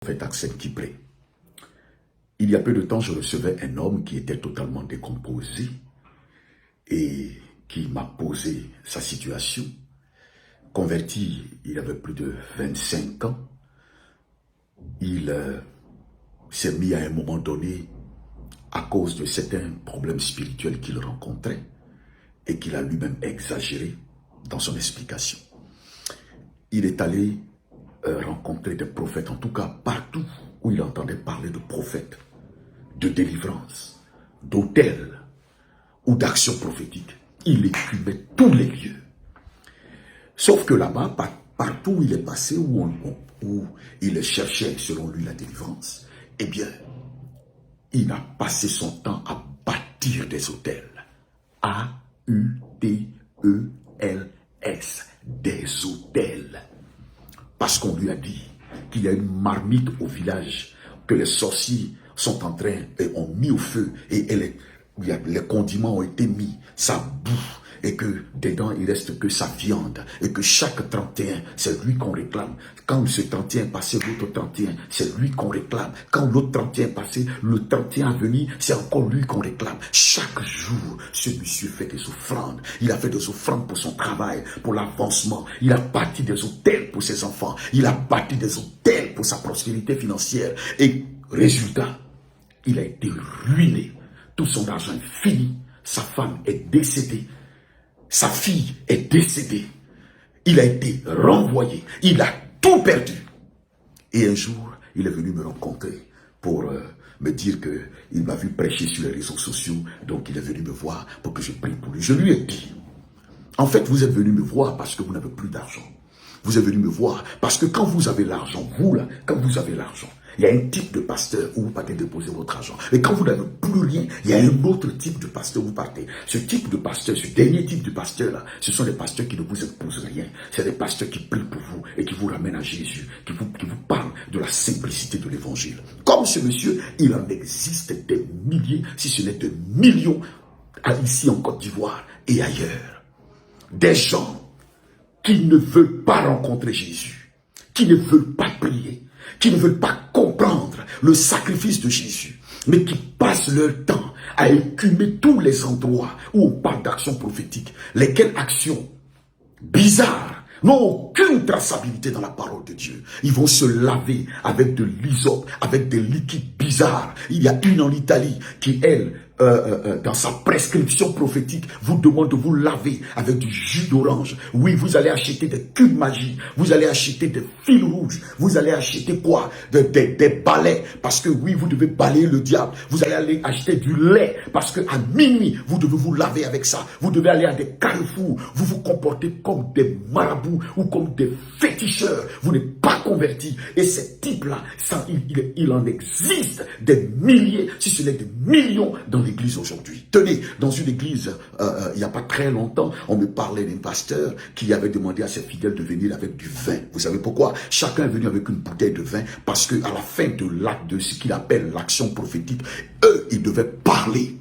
Fait Arsène Kipré. Il y a peu de temps, je recevais un homme qui était totalement décomposé et qui m'a posé sa situation. Converti, il avait plus de 25 ans. Il s'est mis à un moment donné, à cause de certains problèmes spirituels qu'il rencontrait et qu'il a lui-même exagéré dans son explication. Il est allé rencontrer des prophètes, en tout cas partout où il entendait parler de prophètes, de délivrance, d'autels ou d'actions prophétiques. Il écumait tous les lieux. Sauf que là-bas, partout où il est passé, où il cherchait selon lui la délivrance, eh bien, il a passé son temps à bâtir des autels. A-U-T-E-L-S, des autels. Parce qu'on lui a dit qu'il y a une marmite au village, que les sorciers sont en train, et ont mis au feu, et les condiments ont été mis, ça bouffe, et que dedans il reste que sa viande, et que chaque 31, c'est lui qu'on réclame. Quand ce 31 est passé, l'autre 31, c'est lui qu'on réclame. Quand l'autre 31 est passé, le 31 à venir, c'est encore lui qu'on réclame. Chaque jour, ce monsieur fait des offrandes. Il a fait des offrandes pour son travail, pour l'avancement. Il a bâti des hôtels pour ses enfants. Il a bâti des hôtels pour sa prospérité financière. Et résultat, il a été ruiné. Tout son argent est fini. Sa femme est décédée. Sa fille est décédée. Il a été renvoyé. Il a tout perdu. Et un jour, il est venu me rencontrer pour me dire qu'il m'a vu prêcher sur les réseaux sociaux. Donc, il est venu me voir pour que je prie pour lui. Je lui ai dit, en fait, vous êtes venu me voir parce que vous n'avez plus d'argent. Vous êtes venu me voir parce que quand vous avez l'argent, vous là, quand vous avez l'argent, il y a un type de pasteur où vous partez déposer votre argent. Et quand vous n'avez plus rien, il y a un autre type de pasteur où vous partez. Ce type de pasteur, ce dernier type de pasteur-là, ce sont les pasteurs qui ne vous imposent rien. C'est des pasteurs qui prient pour vous et qui vous ramènent à Jésus, qui vous parlent de la simplicité de l'évangile. Comme ce monsieur, il en existe des milliers, si ce n'est des millions, ici en Côte d'Ivoire et ailleurs. Des gens qui ne veulent pas rencontrer Jésus, qui ne veulent pas prier, qui ne veulent pas comprendre le sacrifice de Jésus, mais qui passent leur temps à écumer tous les endroits où on parle d'actions prophétiques, lesquelles actions bizarres n'ont aucune traçabilité dans la parole de Dieu. Ils vont se laver avec de l'hysope, avec des liquides bizarres. Il y a une en Italie qui, elle, dans sa prescription prophétique, vous demande de vous laver avec du jus d'orange. Oui, vous allez acheter des cubes magie, vous allez acheter des fils rouges, vous allez acheter quoi? Des balais, parce que oui, vous devez balayer le diable. Vous allez aller acheter du lait, parce que à minuit, vous devez vous laver avec ça. Vous devez aller à des carrefours, vous vous comportez comme des marabouts ou comme des féticheurs. Vous n'êtes pas convertis. Et ces types-là, il en existe des milliers, si ce n'est des millions dans l'église aujourd'hui. Tenez, dans une église, il n'y a pas très longtemps, on me parlait d'un pasteur qui avait demandé à ses fidèles de venir avec du vin. Vous savez pourquoi? Chacun est venu avec une bouteille de vin parce que à la fin de l'acte, de ce qu'il appelle l'action prophétique, eux, ils devaient parler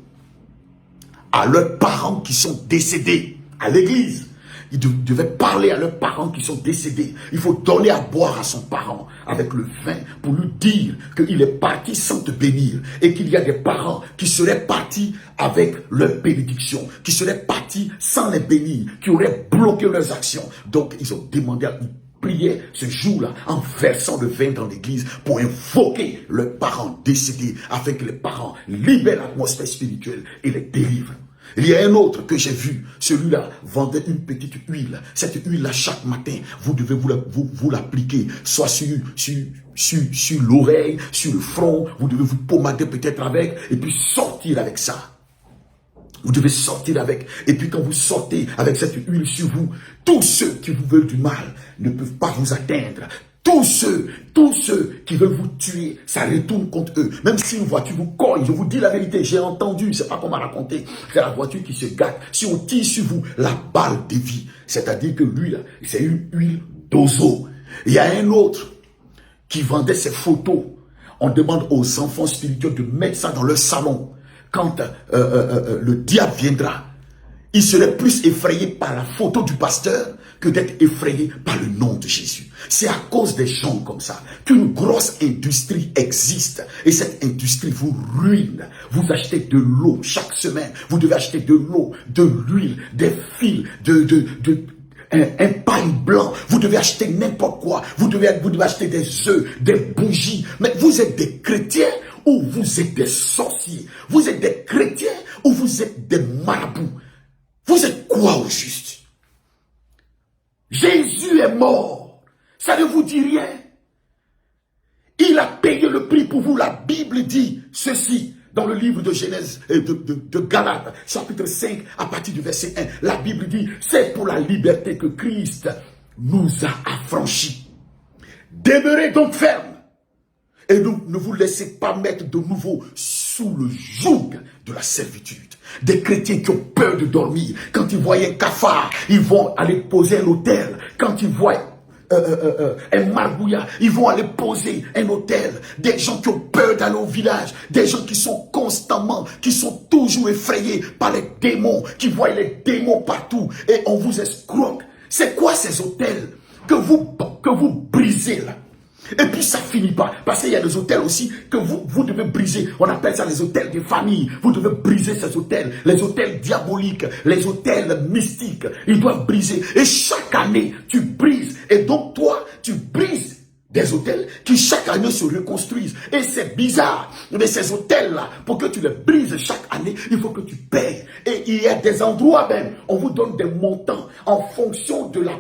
à leurs parents qui sont décédés à l'église. Ils devaient parler à leurs parents qui sont décédés. Il faut donner à boire à son parent avec le vin pour lui dire qu'il est parti sans te bénir et qu'il y a des parents qui seraient partis avec leur bénédiction, qui seraient partis sans les bénir, qui auraient bloqué leurs actions. Donc, ils ont demandé à prier ce jour-là en versant le vin dans l'église pour invoquer leurs parents décédés afin que les parents libèrent l'atmosphère spirituelle et les délivrent. Il y a un autre que j'ai vu, celui-là vendait une petite huile. Cette huile-là, chaque matin, vous devez vous l'appliquer, soit sur l'oreille, sur le front, vous devez vous pommader peut-être avec, et puis sortir avec ça. Vous devez sortir avec. Et puis quand vous sortez avec cette huile sur vous, tous ceux qui vous veulent du mal ne peuvent pas vous atteindre. Tous ceux qui veulent vous tuer, ça retourne contre eux. Même si une voiture vous cogne, je vous dis la vérité, j'ai entendu, c'est pas qu'on m'a raconté. C'est la voiture qui se gâte. Si on tire sur vous, la balle dévie. C'est-à-dire que l'huile, c'est une huile d'ozo. Il y a un autre qui vendait ses photos. On demande aux enfants spirituels de mettre ça dans leur salon. Quand le diable viendra, il serait plus effrayé par la photo du pasteur que d'être effrayé par le nom de Jésus. C'est à cause des gens comme ça qu'une grosse industrie existe. Et cette industrie vous ruine. Vous achetez de l'eau chaque semaine. Vous devez acheter de l'eau, de l'huile, des fils, un pain blanc. Vous devez acheter n'importe quoi. Vous devez acheter des œufs, des bougies. Mais vous êtes des chrétiens ou vous êtes des sorciers? Vous êtes des chrétiens ou vous êtes des marabouts? Vous êtes quoi au juste? Jésus est mort. Ça ne vous dit rien. Il a payé le prix pour vous. La Bible dit ceci dans le livre de Genèse, de Galates, chapitre 5, à partir du verset 1. La Bible dit, c'est pour la liberté que Christ nous a affranchis. Demeurez donc fermes. Et ne vous laissez pas mettre de nouveau sous le joug de la servitude. Des chrétiens qui ont peur de dormir. Quand ils voient un cafard, ils vont aller poser un hôtel. Quand ils voient un margouillat, ils vont aller poser un hôtel. Des gens qui ont peur d'aller au village. Des gens qui sont constamment, qui sont toujours effrayés par les démons, qui voient les démons partout. Et on vous escroque. C'est quoi ces hôtels que vous brisez là? Et puis ça finit pas, parce qu'il y a des hôtels aussi que vous devez briser. On appelle ça les hôtels de famille. Vous devez briser ces hôtels, les hôtels diaboliques, les hôtels mystiques. Ils doivent briser. Et chaque année, tu brises. Et donc toi, tu brises des hôtels qui chaque année se reconstruisent. Et c'est bizarre. Mais ces hôtels-là, pour que tu les brises chaque année, il faut que tu payes. Et il y a des endroits même, on vous donne des montants en fonction de la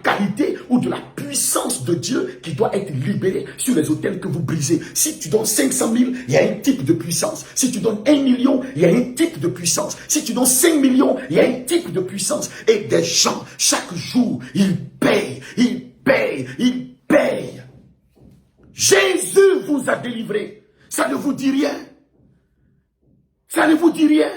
qualité ou de la puissance de Dieu qui doit être libérée sur les hôtels que vous brisez. Si tu donnes 500 000, il y a un type de puissance. Si tu donnes 1 million, il y a un type de puissance. Si tu donnes 5 millions, il y a un type de puissance. Et des gens, chaque jour, ils payent, ils payent. Jésus vous a délivré. Ça ne vous dit rien? Ça ne vous dit rien?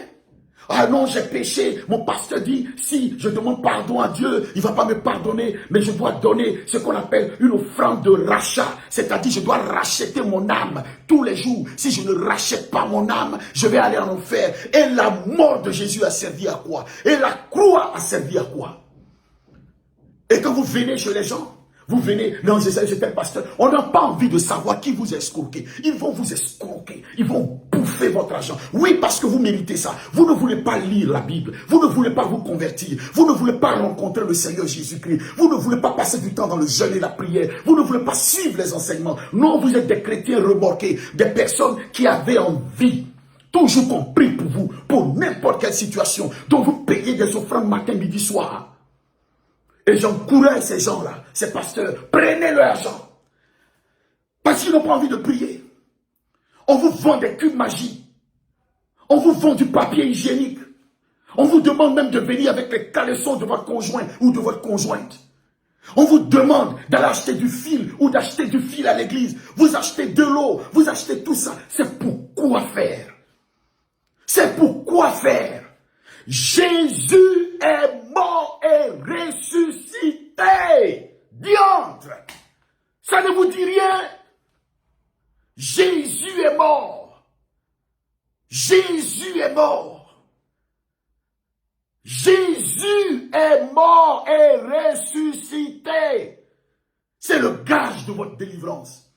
Ah non, j'ai péché. Mon pasteur dit, si je demande pardon à Dieu, il ne va pas me pardonner, mais je dois donner ce qu'on appelle une offrande de rachat. C'est-à-dire, je dois racheter mon âme tous les jours. Si je ne rachète pas mon âme, je vais aller en enfer. Et la mort de Jésus a servi à quoi? Et la croix a servi à quoi? Et quand vous venez chez les gens, vous venez, non, j'étais un pasteur. On n'a pas envie de savoir qui vous escroquez. Ils vont vous escroquer. Ils vont bouffer votre argent. Oui, parce que vous méritez ça. Vous ne voulez pas lire la Bible. Vous ne voulez pas vous convertir. Vous ne voulez pas rencontrer le Seigneur Jésus-Christ. Vous ne voulez pas passer du temps dans le jeûne et la prière. Vous ne voulez pas suivre les enseignements. Non, vous êtes des chrétiens remorqués. Des personnes qui avaient envie. Toujours qu'on prie pour vous. Pour n'importe quelle situation. Donc vous payez des offrandes matin, midi, soir. Et j'encourage ces gens-là, ces pasteurs, prenez leur argent. Parce qu'ils n'ont pas envie de prier. On vous vend des cubes magiques. On vous vend du papier hygiénique. On vous demande même de venir avec les caleçons de votre conjoint ou de votre conjointe. On vous demande d'aller acheter du fil ou d'acheter du fil à l'église. Vous achetez de l'eau, vous achetez tout ça. C'est pour quoi faire? C'est pour quoi faire? Jésus est mort et ressuscité. Diantre! Ça ne vous dit rien? Jésus est mort. Jésus est mort. Jésus est mort et ressuscité. C'est le gage de votre délivrance.